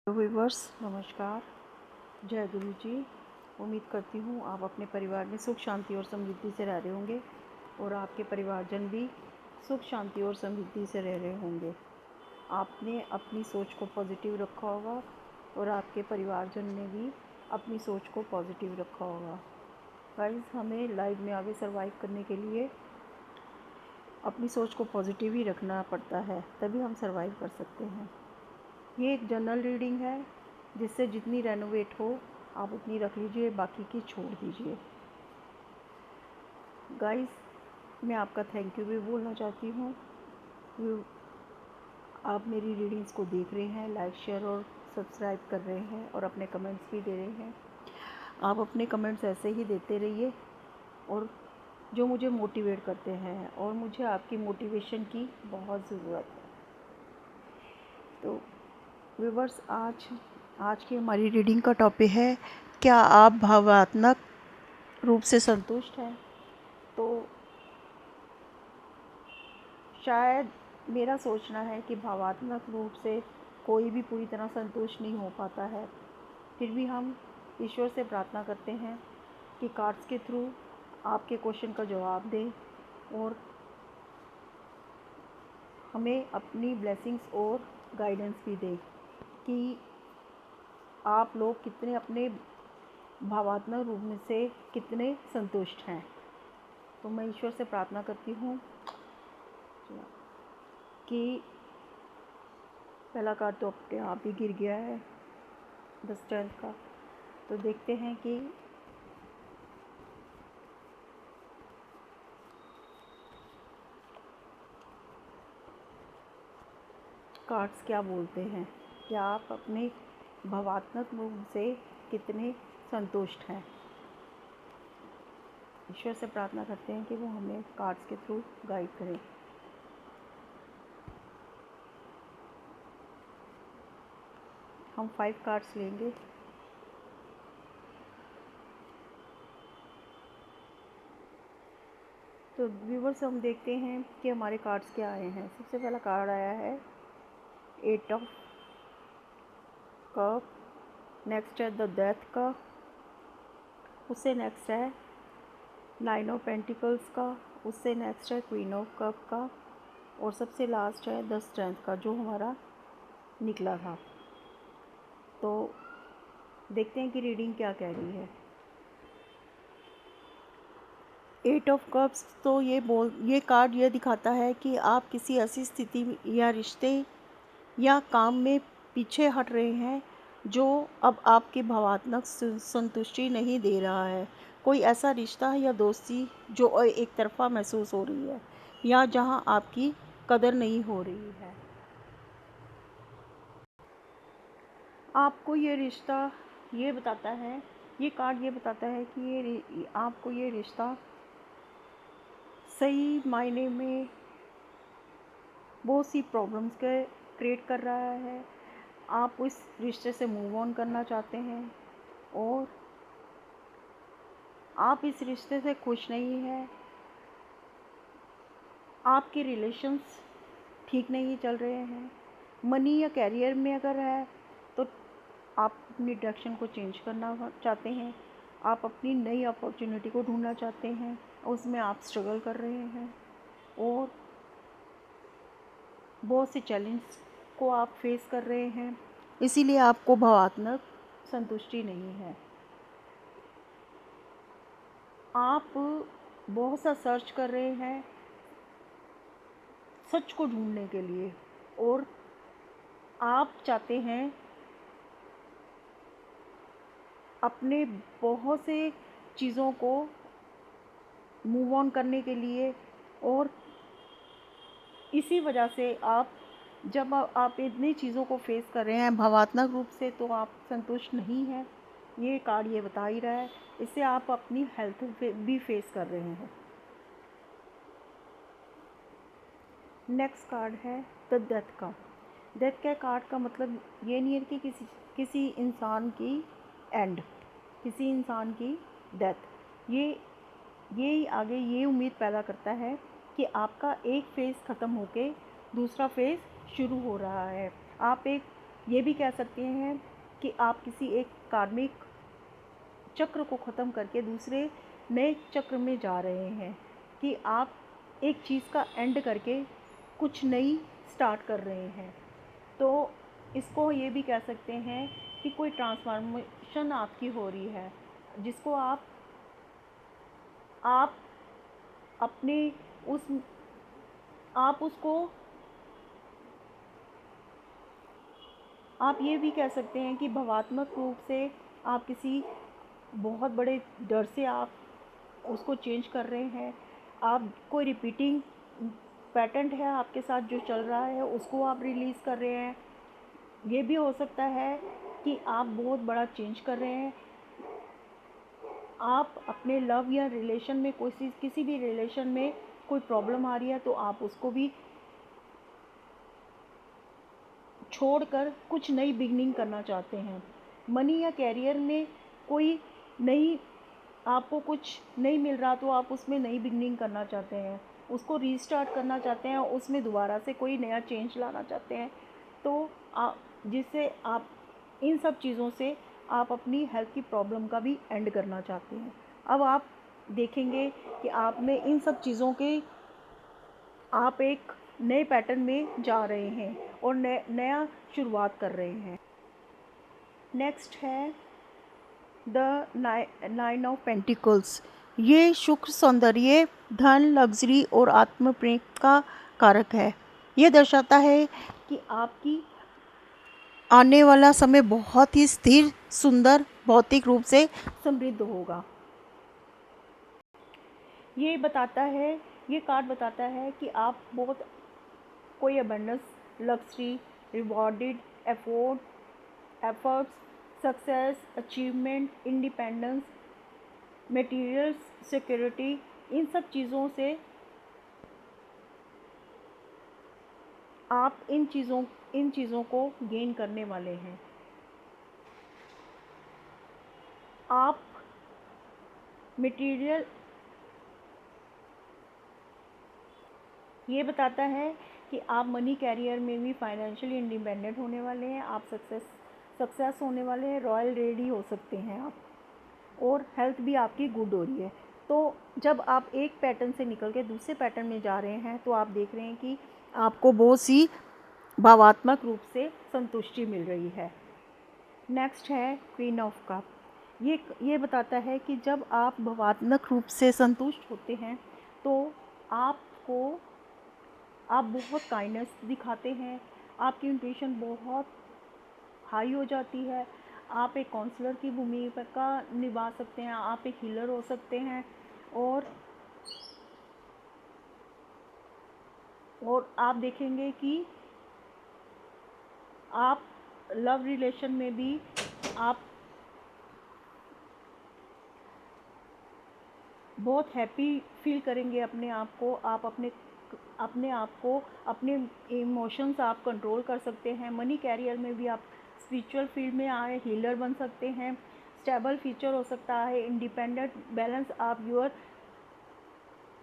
Hello viewers, नमस्कार। जय गुरु जी। उम्मीद करती हूँ आप अपने परिवार में सुख शांति और समृद्धि से रह रहे होंगे और आपके परिवारजन भी सुख शांति और समृद्धि से रह रहे होंगे। आपने अपनी सोच को पॉजिटिव रखा होगा और आपके परिवारजन ने भी अपनी सोच को पॉजिटिव रखा होगा। गाइस, हमें लाइफ में आगे सर्वाइव करने के लिए अपनी सोच को पॉजिटिव ही रखना पड़ता है, तभी हम सर्वाइव कर सकते हैं। ये एक जनरल रीडिंग है, जिससे जितनी रेनोवेट हो आप उतनी रख लीजिए, बाकी की छोड़ दीजिए। गाइस, मैं आपका थैंक यू भी बोलना चाहती हूँ। आप मेरी रीडिंग्स को देख रहे हैं, लाइक शेयर और सब्सक्राइब कर रहे हैं और अपने कमेंट्स भी दे रहे हैं। आप अपने कमेंट्स ऐसे ही देते रहिए, और जो मुझे मोटिवेट करते हैं, और मुझे आपकी मोटिवेशन की बहुत ज़रूरत है। तो व्यूवर्स, आज की हमारी रीडिंग का टॉपिक है, क्या आप भावनात्मक रूप से संतुष्ट हैं? तो शायद मेरा सोचना है कि भावनात्मक रूप से कोई भी पूरी तरह संतुष्ट नहीं हो पाता है। फिर भी हम ईश्वर से प्रार्थना करते हैं कि कार्ड्स के थ्रू आपके क्वेश्चन का जवाब दें और हमें अपनी ब्लेसिंग्स और गाइडेंस भी दें कि आप लोग कितने अपने भावात्मक रूप में से कितने संतुष्ट हैं। तो मैं ईश्वर से प्रार्थना करती हूँ कि पहला कार्ड तो अपने आप ही गिर गया है, द स्ट्रेंथ का। तो देखते हैं कि कार्ड्स क्या बोलते हैं, क्या आप अपने भावात्मक रूप से कितने संतुष्ट हैं। ईश्वर से प्रार्थना करते हैं कि वो हमें कार्ड्स के थ्रू गाइड करें। हम 5 कार्ड्स लेंगे। तो व्यूवर्स, हम देखते हैं कि हमारे कार्ड्स क्या आए हैं। सबसे पहला कार्ड आया है 8 ऑफ कप, नेक्स्ट है द डेथ का, उससे नेक्स्ट है 9 ऑफ पेंटिकल्स का, उससे नेक्स्ट है क्वीन ऑफ कप का, और सबसे लास्ट है द स्ट्रेंथ का, जो हमारा निकला था। तो देखते हैं कि रीडिंग क्या कह रही है। 8 ऑफ कप्स तो ये कार्ड ये दिखाता है कि आप किसी ऐसी स्थिति या रिश्ते या काम में पीछे हट रहे हैं जो अब आपकी भावनात्मक संतुष्टि नहीं दे रहा है। कोई ऐसा रिश्ता या दोस्ती जो एक तरफा महसूस हो रही है, या जहां आपकी कदर नहीं हो रही है। आपको ये रिश्ता ये बताता है, ये कार्ड ये बताता है कि आपको ये रिश्ता सही मायने में बहुत सी प्रॉब्लम्स के क्रिएट कर रहा है। आप उस रिश्ते से मूव ऑन करना चाहते हैं और आप इस रिश्ते से खुश नहीं हैं। आपके रिलेशंस ठीक नहीं चल रहे हैं। मनी या कैरियर में अगर है तो आप अपनी डायरेक्शन को चेंज करना चाहते हैं। आप अपनी नई अपॉर्चुनिटी को ढूंढना चाहते हैं, उसमें आप स्ट्रगल कर रहे हैं और बहुत से चैलेंज को आप फेस कर रहे हैं, इसीलिए आपको भावनात्मक संतुष्टि नहीं है। आप बहुत सा सर्च कर रहे हैं सच को ढूंढने के लिए, और आप चाहते हैं अपने बहुत से चीज़ों को मूव ऑन करने के लिए, और इसी वजह से जब आप इतनी चीज़ों को फेस कर रहे हैं भावनात्मक रूप से, तो आप संतुष्ट नहीं हैं। ये कार्ड ये बता ही रहा है। इससे आप अपनी हेल्थ भी फेस कर रहे हैं। नेक्स्ट कार्ड है द डेथ का। डेथ के कार्ड का मतलब ये नहीं है कि किसी इंसान की एंड, किसी इंसान की डेथ। ये आगे ये उम्मीद पैदा करता है कि आपका एक फेज़ ख़त्म होके दूसरा फेज़ शुरू हो रहा है। आप एक ये भी कह सकते हैं कि आप किसी एक कार्मिक चक्र को ख़त्म करके दूसरे नए चक्र में जा रहे हैं, कि आप एक चीज़ का एंड करके कुछ नई स्टार्ट कर रहे हैं। तो इसको ये भी कह सकते हैं कि कोई ट्रांसफॉर्मेशन आपकी हो रही है, जिसको आप अपने उस आप उसको आप ये भी कह सकते हैं कि भावात्मक रूप से आप किसी बहुत बड़े डर से आप उसको चेंज कर रहे हैं। आप कोई रिपीटिंग पैटर्न है आपके साथ जो चल रहा है, उसको आप रिलीज़ कर रहे हैं। ये भी हो सकता है कि आप बहुत बड़ा चेंज कर रहे हैं। आप अपने लव या रिलेशन में किसी भी रिलेशन में कोई प्रॉब्लम आ रही है, तो आप उसको भी छोड़कर कुछ नई बिगनिंग करना चाहते हैं। मनी या कैरियर में कोई नई आपको कुछ नहीं मिल रहा, तो आप उसमें नई बिगनिंग करना चाहते हैं, उसको रीस्टार्ट करना चाहते हैं, उसमें दोबारा से कोई नया चेंज लाना चाहते हैं। तो जिससे आप इन सब चीज़ों से आप अपनी हेल्थ की प्रॉब्लम का भी एंड करना चाहते हैं। अब आप देखेंगे कि आप में इन सब चीज़ों के आप एक नए पैटर्न में जा रहे हैं और नया शुरुआत कर रहे हैं। नेक्स्ट है द नाइन ऑफ पेंटिकल्स। ये सुख, सौंदर्य, धन, लग्जरी और आत्म प्रेम का कारक है। ये दर्शाता है कि आपकी आने वाला समय बहुत ही स्थिर, सुंदर, भौतिक रूप से समृद्ध होगा। ये कार्ड बताता है कि आप बहुत कोई abundance, luxury, rewarded, efforts, success, achievement, independence, materials, security, इन सब चीज़ों से आप इन चीज़ों को गेन करने वाले हैं। आप मटेरियल ये बताता है कि आप मनी कैरियर में भी फाइनेंशियली इंडिपेंडेंट होने वाले हैं। आप सक्सेस होने वाले हैं, रॉयल रेडी हो सकते हैं आप, और हेल्थ भी आपकी गुड हो रही है। तो जब आप एक पैटर्न से निकल के दूसरे पैटर्न में जा रहे हैं, तो आप देख रहे हैं कि आपको बहुत सी भावात्मक रूप से संतुष्टि मिल रही है। नेक्स्ट है क्वीन ऑफ कप। ये बताता है कि जब आप भावात्मक रूप से संतुष्ट होते हैं, तो आप बहुत काइंडनेस दिखाते हैं, आपकी इंट्यूशन बहुत हाई हो जाती है। आप एक काउंसलर की भूमिका निभा सकते हैं, आप एक हीलर हो सकते हैं, और आप देखेंगे कि आप लव रिलेशन में भी आप बहुत हैप्पी फील करेंगे अपने आप को। आप अपने आप को, अपने इमोशंस आप कंट्रोल कर सकते हैं। मनी कैरियर में भी आप स्पिरिचुअल फील्ड में आए हीलर बन सकते हैं। स्टेबल फ्यूचर हो सकता है, इंडिपेंडेंट, बैलेंस,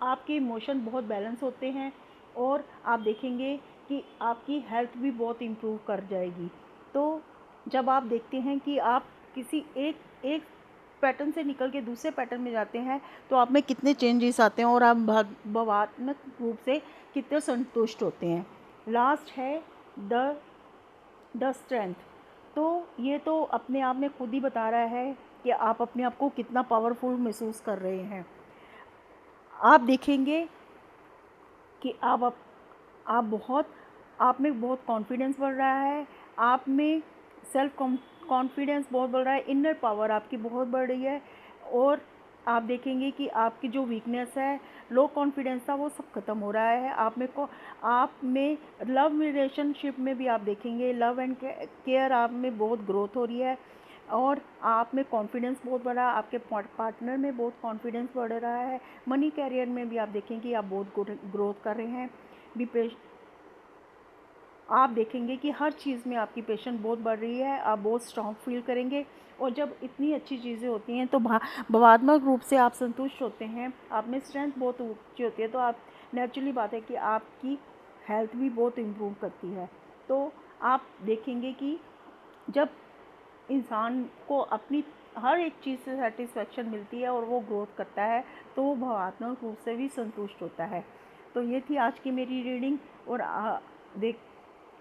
आपके इमोशन बहुत बैलेंस होते हैं, और आप देखेंगे कि आपकी हेल्थ भी बहुत इम्प्रूव कर जाएगी। तो जब आप देखते हैं कि आप किसी एक पैटर्न से निकल के दूसरे पैटर्न में जाते हैं, तो आप में कितने चेंजेस आते हैं और आप भावनात्मक रूप से कितने संतुष्ट होते हैं। लास्ट है द स्ट्रेंथ। तो ये तो अपने आप में खुद ही बता रहा है कि आप अपने आप को कितना पावरफुल महसूस कर रहे हैं। आप देखेंगे कि आप में बहुत कॉन्फिडेंस बढ़ रहा है, आप में सेल्फ कॉन्फिडेंस बहुत बढ़ रहा है, इनर पावर आपकी बहुत बढ़ रही है, और आप देखेंगे कि आपकी जो वीकनेस है, लो कॉन्फिडेंस था, वो सब खत्म हो रहा है। आप में लव रिलेशनशिप में भी आप देखेंगे लव एंड केयर आप में बहुत ग्रोथ हो रही है, और आप में कॉन्फिडेंस बहुत बढ़ा, आपके पार्टनर में बहुत कॉन्फिडेंस बढ़ रहा है। मनी कैरियर में भी आप देखेंगे कि आप बहुत ग्रोथ कर रहे हैं। आप देखेंगे कि हर चीज़ में आपकी पेशेंस बहुत बढ़ रही है, आप बहुत स्ट्रॉन्ग फील करेंगे। और जब इतनी अच्छी चीज़ें होती हैं, तो भावात्मक रूप से आप संतुष्ट होते हैं, आप में स्ट्रेंथ बहुत ऊँची होती है, तो आप नेचुरली बात है कि आपकी हेल्थ भी बहुत इम्प्रूव करती है। तो आप देखेंगे कि जब इंसान को अपनी हर एक चीज़ से सेटिस्फेक्शन मिलती है और वो ग्रोथ करता है, तो वो भावनात्मक रूप से भी संतुष्ट होता है। तो ये थी आज की मेरी रीडिंग, और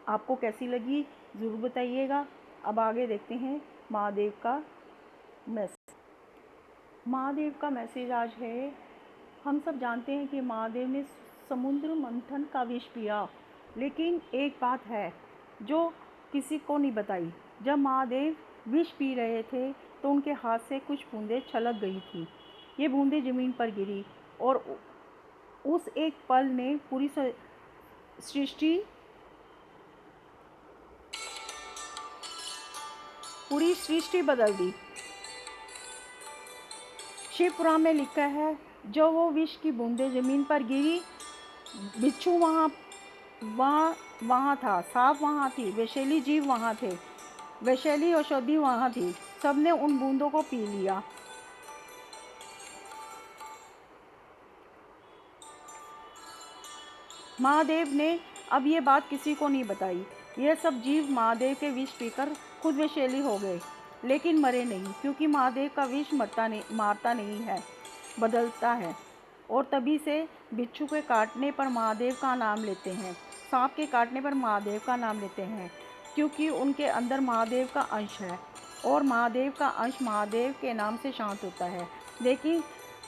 आपको कैसी लगी ज़रूर बताइएगा। अब आगे देखते हैं महादेव का मैसेज। महादेव का मैसेज आज है, हम सब जानते हैं कि महादेव ने समुद्र मंथन का विष पिया, लेकिन एक बात है जो किसी को नहीं बताई। जब महादेव विष पी रहे थे तो उनके हाथ से कुछ बूंदें छलक गई थी। ये बूंदें ज़मीन पर गिरी और उस एक पल ने पूरी सृष्टि बदल दी। शिव पुराण में लिखा है, जो वो विष की बूंदें ज़मीन पर गिरी, बिच्छू वहाँ था, सांप वहाँ थी, विषैली जीव वहाँ थे, विषैली औषधि वहाँ थी, सबने उन बूंदों को पी लिया। महादेव ने अब ये बात किसी को नहीं बताई। यह सब जीव महादेव के विष पीकर खुद विषैली हो गए, लेकिन मरे नहीं, क्योंकि महादेव का विष मारता नहीं है, बदलता है। और तभी से बिच्छू के काटने पर महादेव का नाम लेते हैं, सांप के काटने पर महादेव का नाम लेते हैं, क्योंकि उनके अंदर महादेव का अंश है और महादेव का अंश महादेव के नाम से शांत होता है। लेकिन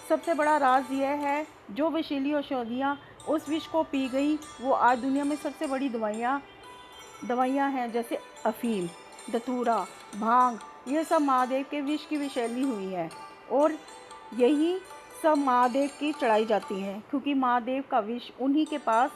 सबसे बड़ा राज यह है, जो विषैली औषधियाँ उस विष को पी गई, वो आज दुनिया में सबसे बड़ी दवाइयाँ हैं, जैसे अफीम, धतूरा, भांग, ये सब महादेव के विष की विषैली हुई हैं और यही सब महादेव की चढ़ाई जाती हैं, क्योंकि महादेव का विष उन्हीं के पास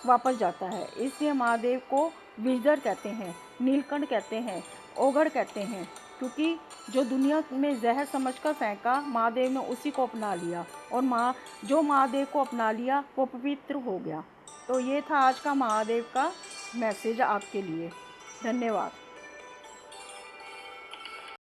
वापस जाता है। इसलिए महादेव को विषधर कहते हैं, नीलकंठ कहते हैं, ओगढ़ कहते हैं, क्योंकि जो दुनिया में जहर समझकर फेंका, महादेव ने उसी को अपना लिया और जो महादेव को अपना लिया वो पवित्र हो गया। तो ये था आज का महादेव का मैसेज आपके लिए। धन्यवाद।